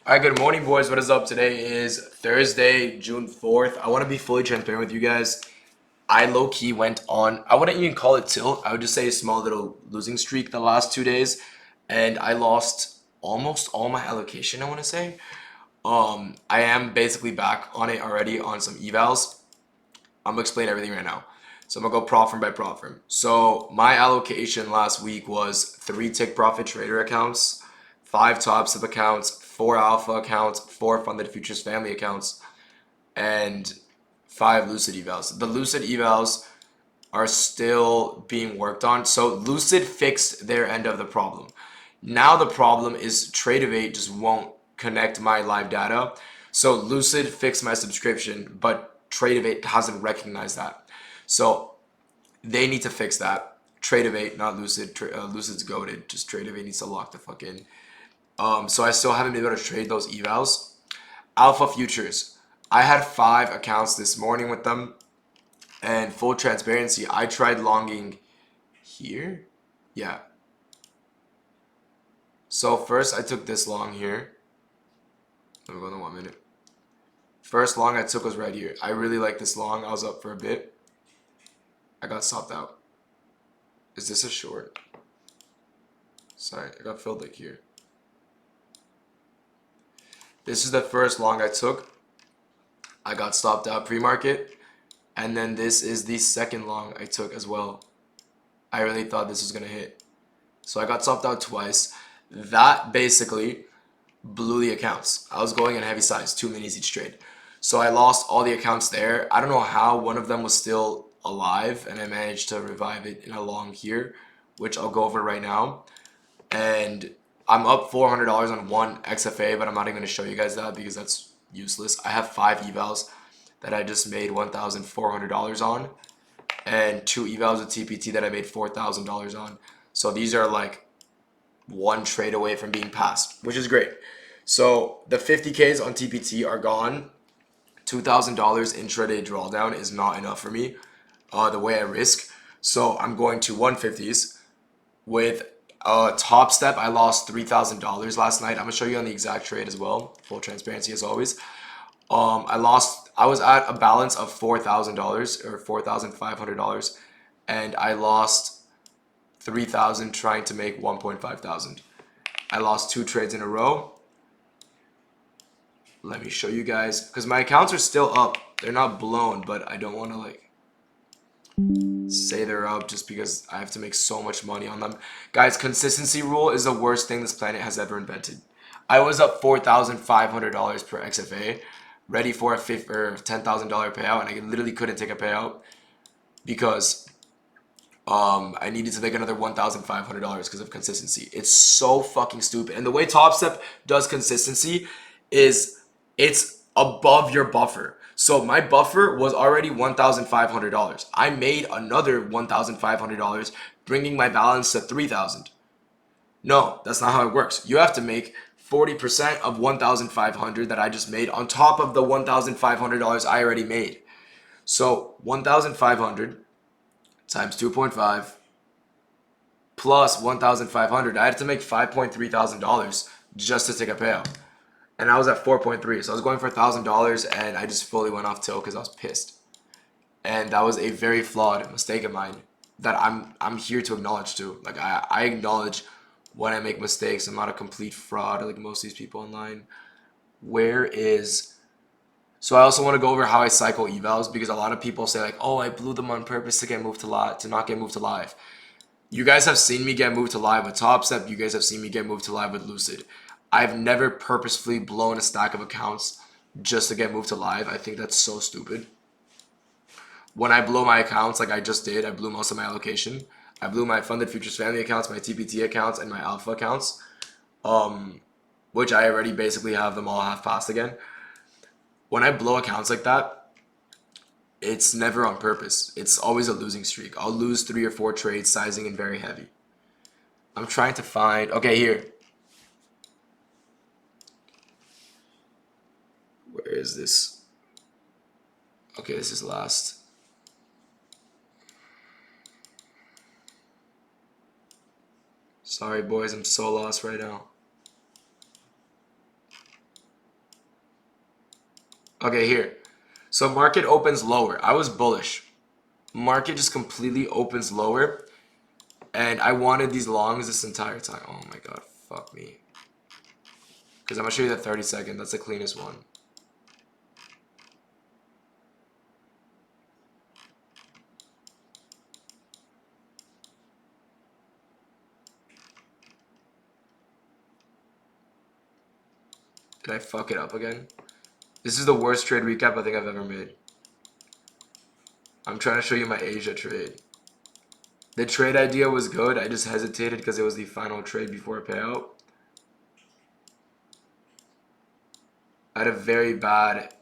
All right, good morning, boys. What is up? Today is Thursday, June 4th. I want to be fully transparent with you guys. I low key went on, I wouldn't even call it tilt. I would just say a small little losing streak the last 2 days. And I lost almost all my allocation, I want to say. I am basically back on it already on some evals. I'm gonna explain everything right now. So I'm gonna go prop firm by prop firm. So my allocation last week was 3 tick profit trader accounts, 5 top step accounts, 4 alpha accounts, 4 funded futures family accounts, and 5 lucid evals. The lucid evals are still being worked on. So lucid fixed their end of the problem. Now the problem is Tradeovate just won't connect my live data. So lucid fixed my subscription, but Tradeovate hasn't recognized that. So they need to fix that. Tradeovate, not Lucid. Lucid's goated. Just Tradeovate needs to lock the fuck in. So I still haven't been able to trade those evals. Alpha futures. I had 5 accounts this morning with them, and full transparency, I tried longing here. Yeah. So first I took this long here. Let me go in 1 minute. First long I took was right here. I really like this long. I was up for a bit. I got stopped out. Is this a short? Sorry, I got filled like here. This is the first long I took. I got stopped out pre-market. And then this is the second long I took as well. I really thought this was going to hit. So I got stopped out twice. That basically blew the accounts. I was going in heavy size, 2 minis each trade. So I lost all the accounts there. I don't know how one of them was still alive, and I managed to revive it in a long here, which I'll go over right now. And I'm up $400 on one XFA, but I'm not even going to show you guys that because that's useless. I have 5 evals that I just made $1,400 on, and 2 evals with TPT that I made $4,000 on. So these are like one trade away from being passed, which is great. So the 50Ks on TPT are gone. $2,000 intraday drawdown is not enough for me, the way I risk. So I'm going to 150s with top step. I lost $3,000 last night. I'm gonna show you on the exact trade as well. Full transparency as always. I was at a balance of $4,000 or $4,500, and I lost 3,000 trying to make 1,500. I lost 2 trades in a row. Let me show you guys, because my accounts are still up. They're not blown, but I don't want to like say they're up just because I have to make so much money on them. Guys, consistency rule is the worst thing this planet has ever invented. I was up $4,500 per XFA, ready for a $10,000 payout, and I literally couldn't take a payout because I needed to make another $1,500 because of consistency. It's so fucking stupid. And the way Top Step does consistency is it's above your buffer. So my buffer was already $1,500. I made another $1,500, bringing my balance to 3,000. No, that's not how it works. You have to make 40% of 1,500 that I just made on top of the $1,500 I already made. So 1,500 times 2.5 plus 1,500. I had to make $5,300 just to take a payout. And I was at 4.3. So I was going for $1,000 and I just fully went off tilt because I was pissed. And that was a very flawed mistake of mine that I'm here to acknowledge too. Like I acknowledge when I make mistakes. I'm not a complete fraud like most of these people online. Where is So I also want to go over how I cycle evals because a lot of people say like, "Oh, I blew them on purpose to get moved to live, to not get moved to live." You guys have seen me get moved to live with Top Step. You guys have seen me get moved to live with Lucid. I've never purposefully blown a stack of accounts just to get moved to live. I think that's so stupid. When I blow my accounts, like I just did, I blew most of my allocation. I blew my funded futures family accounts, my TPT accounts, and my alpha accounts, which I already basically have them all half passed again. When I blow accounts like that, it's never on purpose. It's always a losing streak. I'll lose 3 or 4 trades sizing in very heavy. I'm trying to find, okay, here. Where is this? Okay, this is last. Sorry, boys, I'm so lost right now. Okay, here. So market opens lower. I was bullish. Market just completely opens lower. And I wanted these longs this entire time. Oh my god, fuck me. Because I'm going to show you the 30-second. That's the cleanest one. Did I fuck it up again? This is the worst trade recap I think I've ever made. I'm trying to show you my Asia trade. The trade idea was good. I just hesitated because it was the final trade before a payout. I had a very bad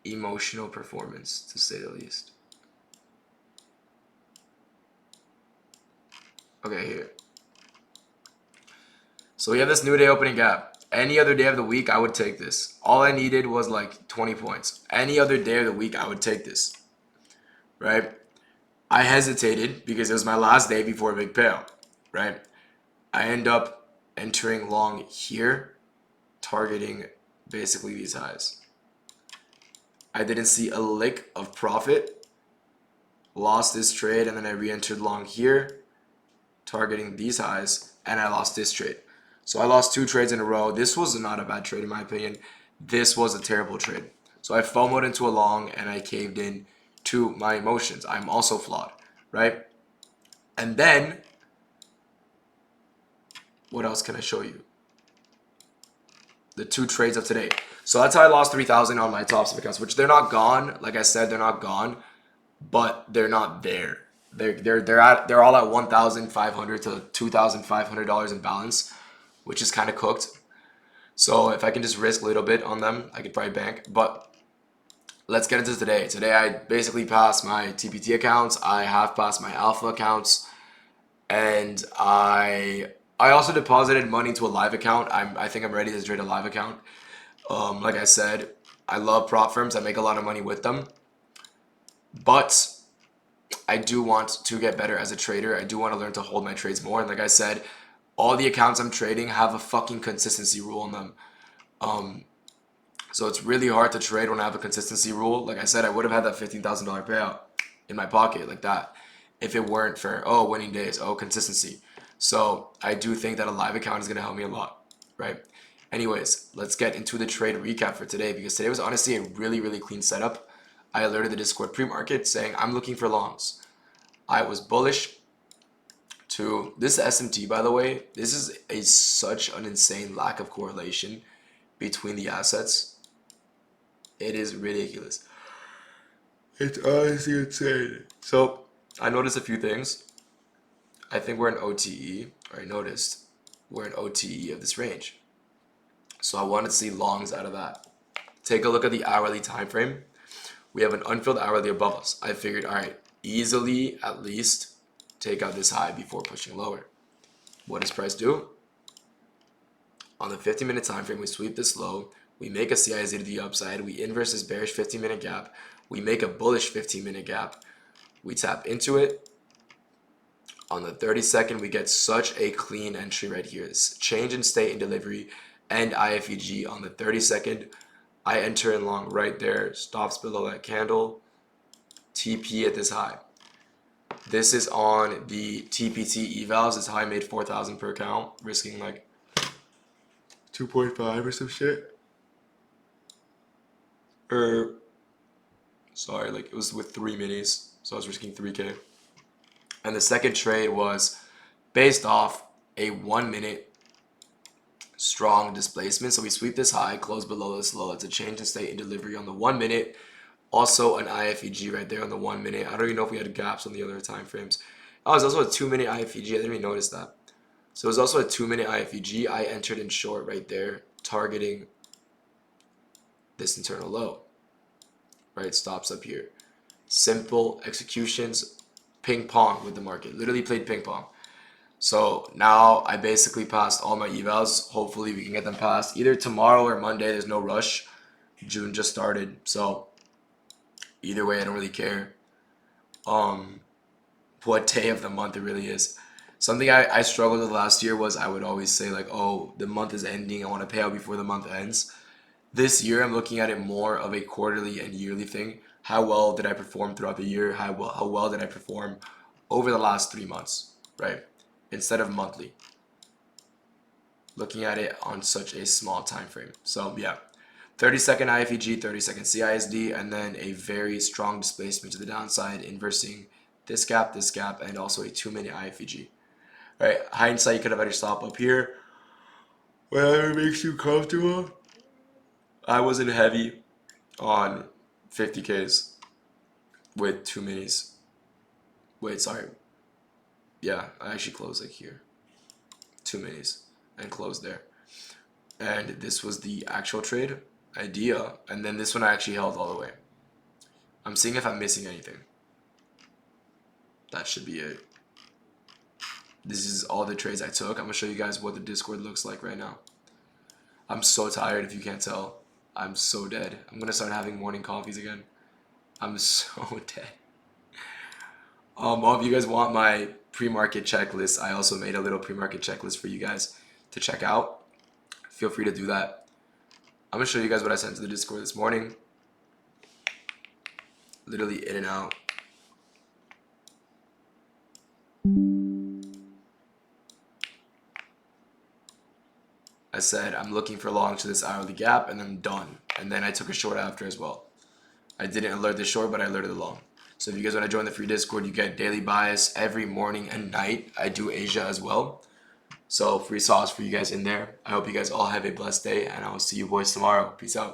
emotional performance, to say the least. Okay, here. So we have this new day opening gap. Any other day of the week, I would take this. All I needed was like 20 points. Any other day of the week, I would take this. Right? I hesitated because it was my last day before a big payout. Right? I end up entering long here, targeting basically these highs. I didn't see a lick of profit. Lost this trade, and then I re-entered long here, targeting these highs, and I lost this trade. So I lost 2 trades in a row. This was not a bad trade in my opinion. This was a terrible trade. So I FOMO'd into a long and I caved in to my emotions. I'm also flawed, right? And then, what else can I show you? The 2 trades of today. So that's how I lost 3,000 on my top accounts, which they're not gone. Like I said, they're not gone, but they're not there. They're all at $1,500 to $2,500 in balance, which is kind of cooked. So if I can just risk a little bit on them, I could probably bank. But let's get into today. Today I basically passed my TPT accounts. I have passed my alpha accounts, and I also deposited money to a live account. I think I'm ready to trade a live account. Like I said, I love prop firms. I make a lot of money with them, but I do want to get better as a trader. I do want to learn to hold my trades more. And like I said, all the accounts I'm trading have a fucking consistency rule in them. So it's really hard to trade when I have a consistency rule. Like I said, I would have had that $15,000 payout in my pocket like that if it weren't for, oh, winning days, oh, consistency. So I do think that a live account is going to help me a lot, right? Anyways, let's get into the trade recap for today, because today was honestly a really, really clean setup. I alerted the Discord pre-market saying I'm looking for longs. I was bullish to this SMT, by the way. This is such an insane lack of correlation between the assets. It is ridiculous. It's honestly insane. So I noticed a few things. I think we're in OTE, or I noticed we're in OTE of this range. So I wanted to see longs out of that. Take a look at the hourly time frame. We have an unfilled hourly above us. I figured, all right, easily at least take out this high before pushing lower. What does price do? On the 15-minute time frame, we sweep this low. We make a CIZ to the upside. We inverse this bearish 15-minute gap. We make a bullish 15-minute gap. We tap into it. On the 30-second, we get such a clean entry right here. This change in state in delivery and IFEG on the 30-second. I enter in long right there, stops below that candle, TP at this high. This is on the TPT evals. This high made 4,000 per account, risking like 2.5 or some shit. Sorry, like it was with 3 minis, so I was risking 3K. And the second trade was based off a 1 minute strong displacement. So we sweep this high, close below this low. It's a change in state in delivery on the 1 minute. Also an IFEG right there on the 1 minute. I don't even know if we had gaps on the other time frames. Oh, it was also a 2-minute IFEG. I didn't even notice that. So it was also a 2-minute IFEG. I entered in short right there, targeting this internal low. Right, stops up here. Simple executions, ping pong with the market. Literally played ping pong. So now I basically passed all my evals. Hopefully we can get them passed either tomorrow or Monday. There's no rush. June just started, so either way I don't really care what day of the month it really is. Something I struggled with last year was I would always say like, oh, the month is ending, I want to pay out before the month ends. This year, I'm looking at it more of a quarterly and yearly thing. How well did I perform throughout the year? How well did I perform over the last 3 months, right? Instead of monthly. Looking at it on such a small time frame. So yeah, 30-second IFEG, 30-second CISD, and then a very strong displacement to the downside, inversing this gap, and also a 2-minute IFEG. Right, hindsight, you could have had your stop up here. Whatever makes you comfortable. I wasn't heavy on 50Ks with 2 minis. Wait, sorry. Yeah, I actually closed like here. 2 minis and closed there. And this was the actual trade idea. And then this one I actually held all the way. I'm seeing if I'm missing anything. That should be it. This is all the trades I took. I'm going to show you guys what the Discord looks like right now. I'm so tired if you can't tell. I'm so dead. I'm going to start having morning coffees again. I'm so dead. If you guys want my pre-market checklist, I also made a little pre-market checklist for you guys to check out. Feel free to do that. I'm going to show you guys what I sent to the Discord this morning. Literally in and out. I said I'm looking for long to this hourly gap and I'm done. And then I took a short after as well. I didn't alert the short, but I alerted the long. So if you guys want to join the free Discord, you get daily bias every morning and night. I do Asia as well. So free sauce for you guys in there. I hope you guys all have a blessed day, and I will see you boys tomorrow. Peace out.